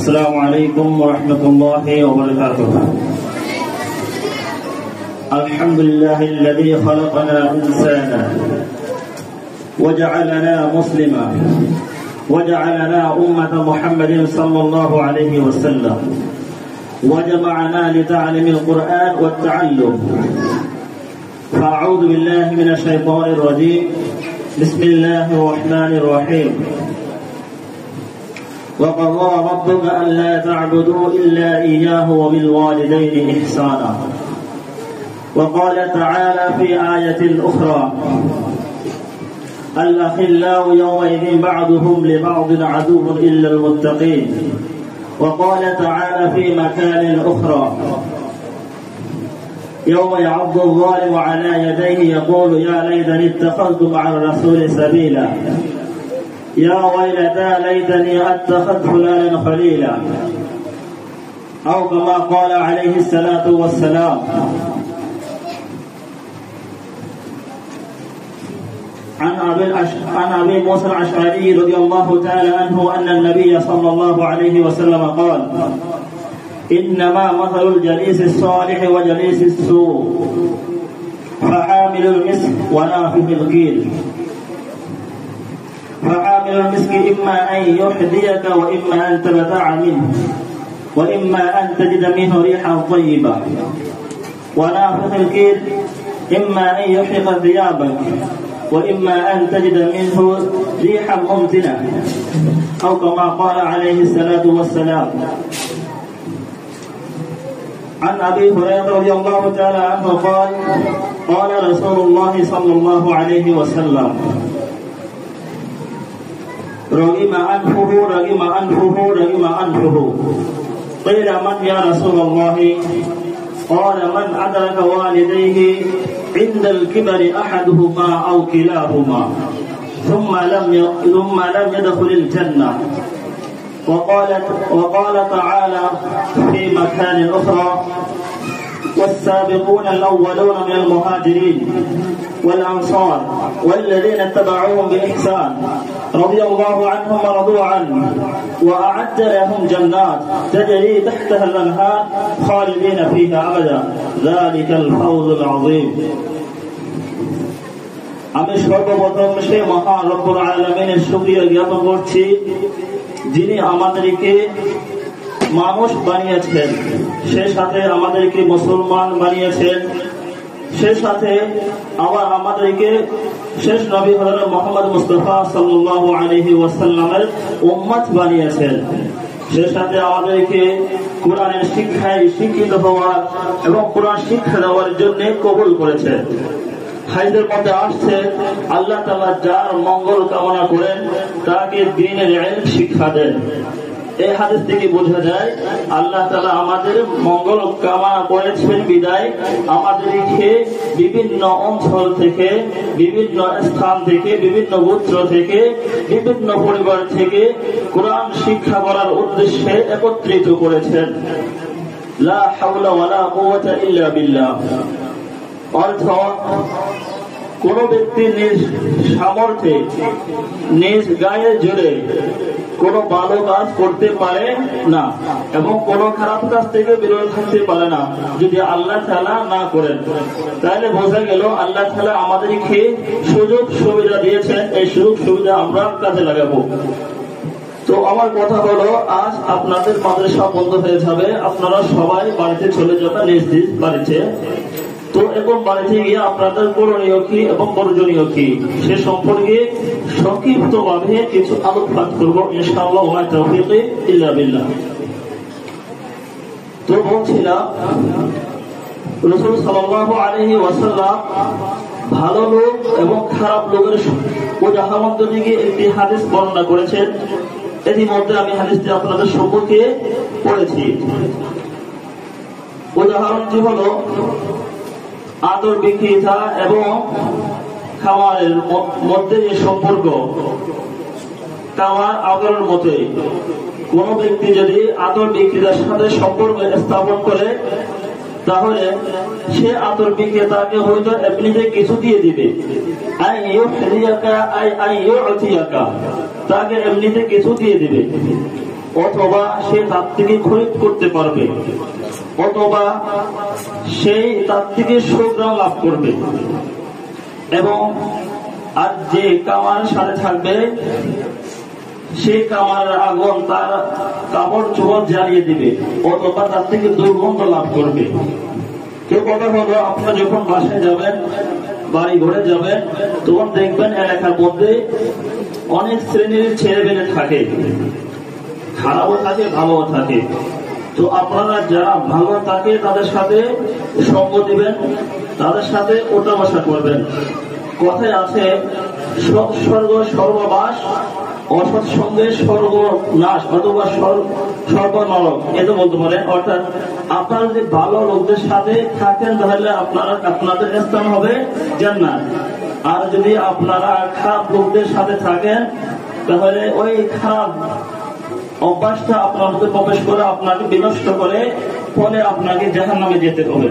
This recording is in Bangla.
السلام عليكم ورحمة الله وبركاته. الحمد لله الذي خلقنا إنسانا وجعلنا مسلما وجعلنا أمة محمد صلى الله عليه وسلم وجمعنا لتعلم القرآن والتعلم. فأعوذ بالله من الشيطان الرجيم. بسم الله الرحمن الرحيم. وقضى ربك ألا تعبدوا إلا إياه وبالوالدين إحسانا. وقال تعالى في آية أخرى: الأخلاء يومئذ بعضهم لبعض عدو إلا المتقين. وقال تعالى في مكان أخرى: يوم يعض الظالم على يديه يقول يا ليتني اتخذت مع الرسول سبيلا يا ويلتى ليتني اتخذت فلانا خليلا. أو كما قال عليه الصلاة والسلام. عن أبي موسى الأشعري رضي الله تعالى عنه أن النبي صلى الله عليه وسلم قال: إنما مثل الجليس الصالح وجليس السوء فحامل المسك ونافخ الكيل. فحامل المسك إما أن يحذيك وإما أن تبتاع منه وإما أن تجد منه ريحا طيبة. ونافخ الكيل إما أن يحرق ثيابك وإما أن تجد منه ريحا ممتنة. أو كما قال عليه الصلاة والسلام. عن أبي هريرة رضي الله تعالى عنه قال: قال رسول الله صلى الله عليه وسلم: رغم أنفه رغم أنفه رغم أنفه. قيل: من يا رسول الله؟ قال: من أدرك والديه عند الكبر أحدهما أو كلاهما ثم لم يدخل الجنة. وقال تعالى في مكان أخرى: والسابقون الأولون من المهاجرين والأنصار والذين اتبعوهم بإحسان رضي الله عنهم ورضوا عنه وأعد لهم جنات تجري تحتها الأنهار خالدين فيها أبدا ذلك الفوز العظيم. আমি সর্বপ্রথম সেই মহান রব্বুল আলামিনের শুকরিয়া জ্ঞাপন করছি, যিনি আমাদেরকে মানুষ বানিয়েছেন, সে সাথে আমাদেরকে মুসলমান বানিয়েছেন, সে সাথে আবার আমাদেরকে শেষ নবী হযরত মুহাম্মদ মুস্তাফা সাল্লাল্লাহু আলাইহি ওয়াসাল্লামের উম্মত বানিয়েছেন, সে সাথে আমাদেরকে কোরআনের শিক্ষায় শিক্ষিত হওয়ার এবং কোরআন শিক্ষা দেওয়ার জন্য কবুল করেছেন। হাদিসের মধ্যে আসছে, আল্লাহ তাআলা যার মঙ্গল কামনা করেন তাকে দ্বীনের ইলম শিক্ষা দেন। এই হাদিস থেকে বোঝা যায় আল্লাহ তাআলা আমাদের মঙ্গল কামনা করেছেন বিদায় আমাদেরকে বিভিন্ন অঞ্চল থেকে, বিভিন্ন স্থান থেকে, বিভিন্ন গোত্র থেকে, বিভিন্ন পরিবার থেকে কোরআন শিক্ষা করার উদ্দেশ্যে একত্রিত করেছেন। লা হাওলা ওয়ালা কুওয়াতা ইল্লা বিল্লাহ। অর্থ, কোন ব্যক্তি নিজ সামর্থ্যে নিজ গায়ে জোরে কোন ভালো কাজ করতে পারে না এবং কোন খারাপ কাজ থেকে বিরত থাকতে পারে না যদি আল্লাহ তাআলা না করেন। তাহলে বোঝা গেল আল্লাহ তাআলা আমাদেরকে সুযোগ সুবিধা দিয়েছেন, এই সুযোগ সুবিধা আমরা কাজে লাগাবো। তো আমার কথা হলো, আজ আপনাদের মাদ্রাসা বন্ধ হয়ে যাবে, আপনারা সবাই বাড়িতে চলে যাবেন নিজ নিজ বাড়িতে। তো এখন বাড়িতে গিয়ে আপনাদের করণীয় কি এবং বর্জনীয় কি সে সম্পর্কে সংক্ষিপ্ত ভাবে কিছু আলোকপাত করবো ইনশাআল্লাহ। ওয়া তাওফীক ইল্লা বিল্লাহ। তো বলছিলাম, রাসূল সাল্লাল্লাহু আলাইহি ওয়াসাল্লাম ভালো লোক এবং খারাপ লোকের উদাহরণ দিয়ে একটি হাদিস বর্ণনা করেছেন। ইতিমধ্যে আমি হাদিসটি আপনাদের সম্মুখে পড়েছি। উদাহরণটি হলো আদর বিক্রেতা এবং খামারের মধ্যে যে সম্পর্ক, খামার আদরের মতোই। কোন ব্যক্তি যদি আদর বিক্রেতার সাথে সম্পর্ক স্থাপন করে তাহলে সে আতর বিক্রেতাকে হয়তো এমনিতে কিছু দিয়ে দিবে, তাকে এমনিতে কিছু দিয়ে দিবে। অথবা সে তার থেকে খরিদ করতে পারবে, অথবা সেই তার থেকে সুগ্রাম লাভ করবে। এবং আর যে কামার সাথে থাকবে সেই কামারের আগুন তার কাপড় চোপড় জ্বালিয়ে দিবে, অথবা তার থেকে দুর্গন্ধ লাভ করবে। কেউ কথা হলো, আপনারা যখন বাসায় যাবেন, বাড়ি ঘরে যাবেন, তখন দেখবেন এলাকার মধ্যে অনেক শ্রেণীর ছেলে মেয়ে থাকে, খারাপও থাকে ভালোও থাকে। তো আপনারা যারা ভালো থাকে তাদের সাথে সঙ্গ দিবেন, তাদের সাথে ওঠা বসা করবেন। কথায় আছে সৎ স্বর্গ সর্ববাস, অসৎ সঙ্গে সর্বনাশ অথবা সর্বনরক, এটা বলতে পারেন। অর্থাৎ আপনারা যদি ভালো লোকদের সাথে থাকেন তাহলে আপনাদের স্থান হবে জান্নাত, আর যদি আপনারা খারাপ লোকদের সাথে থাকেন তাহলে ওই খারাপ অভ্যাসটা আপনার মধ্যে প্রবেশ করে আপনাকে বিনষ্ট করে, ফলে আপনাকে জাহান্নামে যেতে হবে।